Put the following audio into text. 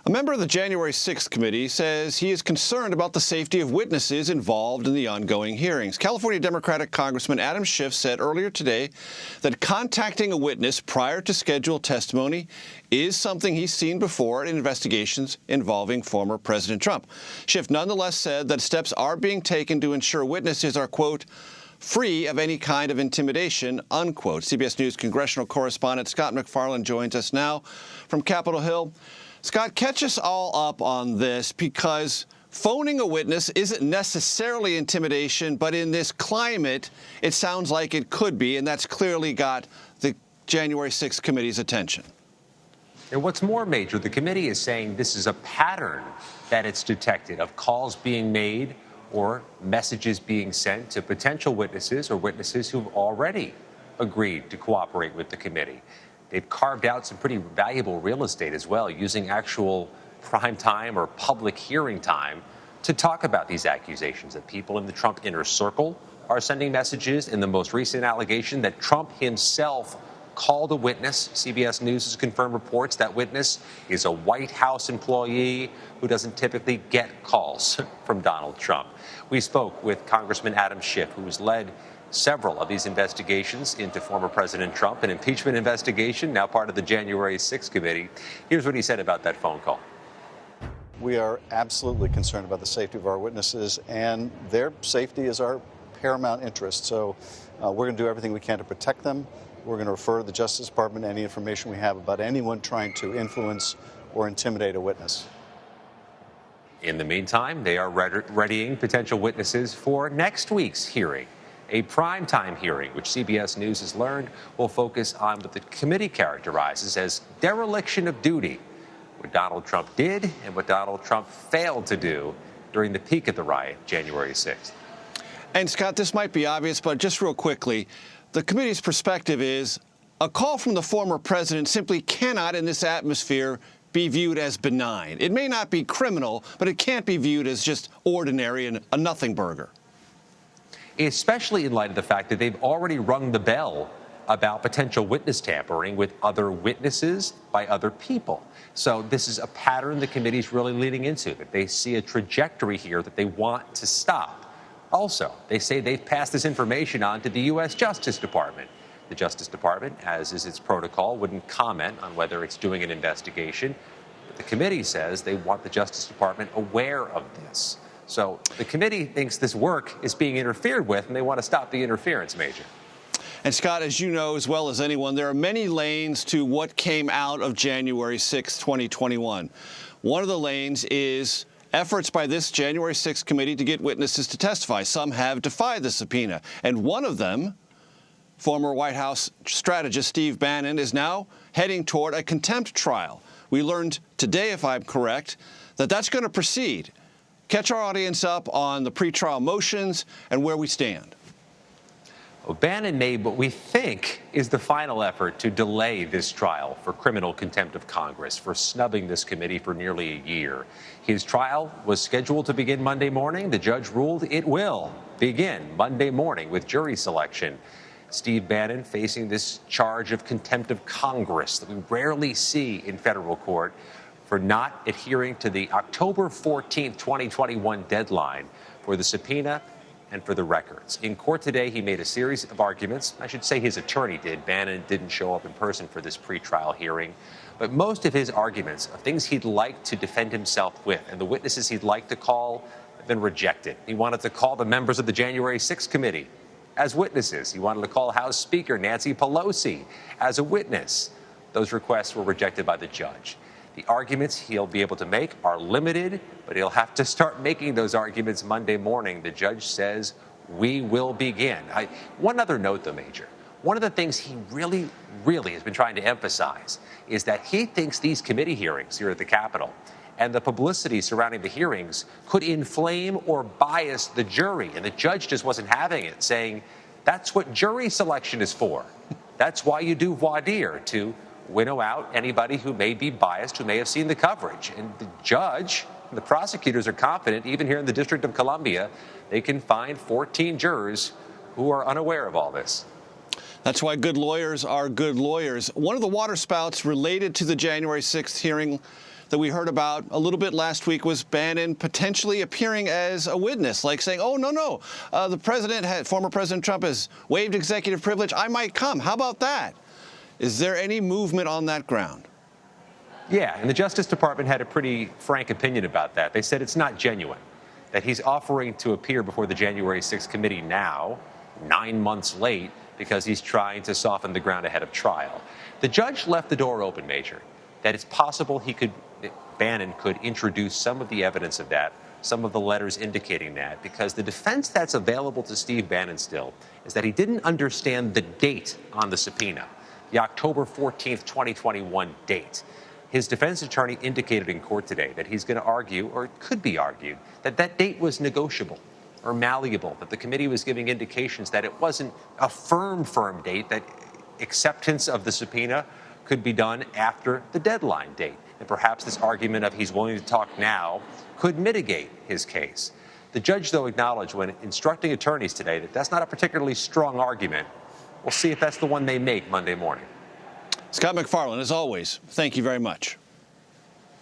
A member of the January 6th committee says he is concerned about the safety of witnesses involved in the ongoing hearings. California Democratic Congressman Adam Schiff said earlier today that contacting a witness prior to scheduled testimony is something he's seen before in investigations involving former President Trump. Schiff nonetheless said that steps are being taken to ensure witnesses are, quote, free of any kind of intimidation, unquote. CBS News congressional correspondent Scott MacFarlane joins us now from Capitol Hill. Scott, catch us all up on this, because phoning a witness isn't necessarily intimidation, but in this climate, it sounds like it could be, and that's clearly got the January 6th committee's attention. And what's more, Major, the committee is saying this is a pattern that it's detected of calls being made or messages being sent to potential witnesses or witnesses who've already agreed to cooperate with the committee. They've carved out some pretty valuable real estate as well, using actual prime time or public hearing time to talk about these accusations that people in the Trump inner circle are sending messages. In the most recent allegation that Trump himself called a witness, CBS News has confirmed reports that witness is a White House employee who doesn't typically get calls from Donald Trump. We spoke with Congressman Adam Schiff, who has led several of these investigations into former President Trump, an impeachment investigation, now part of the January 6th committee. Here's what he said about that phone call. We are absolutely concerned about the safety of our witnesses, and their safety is our paramount interest. So we're going to do everything we can to protect them. We're going to refer to the Justice Department any information we have about anyone trying to influence or intimidate a witness. In the meantime, they are readying potential witnesses for next week's hearing. A primetime hearing, which CBS News has learned will focus on what the committee characterizes as dereliction of duty, what Donald Trump did and what Donald Trump failed to do during the peak of the riot, January 6th. And, Scott, this might be obvious, but just real quickly, the committee's perspective is a call from the former president simply cannot, in this atmosphere, be viewed as benign. It may not be criminal, but it can't be viewed as just ordinary and a nothing burger. Especially in light of the fact that they've already rung the bell about potential witness tampering with other witnesses by other people. So this is a pattern the committee's really leaning into, that they see a trajectory here that they want to stop. Also, they say they've passed this information on to the U.S. Justice Department. The Justice Department, as is its protocol, wouldn't comment on whether it's doing an investigation. But the committee says they want the Justice Department aware of this. So the committee thinks this work is being interfered with, and they want to stop the interference, Major. And, Scott, as you know as well as anyone, there are many lanes to what came out of January 6, 2021. One of the lanes is efforts by this January 6th committee to get witnesses to testify. Some have defied the subpoena. And one of them, former White House strategist Steve Bannon, is now heading toward a contempt trial. We learned today, if I'm correct, that that's going to proceed. Catch our audience up on the pretrial motions and where we stand. Well, Bannon made what we think is the final effort to delay this trial for criminal contempt of Congress for snubbing this committee for nearly a year. His trial was scheduled to begin Monday morning. The judge ruled it will begin Monday morning with jury selection. Steve Bannon facing this charge of contempt of Congress that we rarely see in federal court for not adhering to the October 14th, 2021 deadline for the subpoena and for the records. In court today, he made a series of arguments. I should say his attorney did. Bannon didn't show up in person for this pretrial hearing. But most of his arguments of things he'd like to defend himself with and the witnesses he'd like to call have been rejected. He wanted to call the members of the January 6th committee as witnesses. He wanted to call House Speaker Nancy Pelosi as a witness. Those requests were rejected by the judge. The arguments he'll be able to make are limited, but he'll have to start making those arguments Monday morning. The judge says we will begin. One other note, though, Major. One of the things he really has been trying to emphasize is that he thinks these committee hearings here at the Capitol and the publicity surrounding the hearings could inflame or bias the jury. And the judge just wasn't having it, saying that's what jury selection is for. That's why you do voir dire, to winnow out anybody who may be biased, who may have seen the coverage. And the judge, the prosecutors are confident, even here in the District of Columbia, they can find 14 jurors who are unaware of all this. That's why good lawyers are good lawyers. One of the waterspouts related to the January 6th hearing that we heard about a little bit last week was Bannon potentially appearing as a witness, like saying, oh, no, the former President Trump has waived executive privilege. I might come. How about that? Is there any movement on that ground? Yeah, and the Justice Department had a pretty frank opinion about that. They said it's not genuine, that he's offering to appear before the January 6th committee now, 9 months late, because he's trying to soften the ground ahead of trial. The judge left the door open, Major, that it's possible Bannon could introduce some of the evidence of that, some of the letters indicating that, because the defense that's available to Steve Bannon still is that he didn't understand the date on the subpoena, the October 14th, 2021 date. His defense attorney indicated in court today that he's going to argue, or it could be argued, that that date was negotiable or malleable, that the committee was giving indications that it wasn't a firm date, that acceptance of the subpoena could be done after the deadline date. And perhaps this argument of he's willing to talk now could mitigate his case. The judge, though, acknowledged when instructing attorneys today that that's not a particularly strong argument. We'll see if that's the one they make Monday morning. Scott MacFarlane, as always, thank you very much.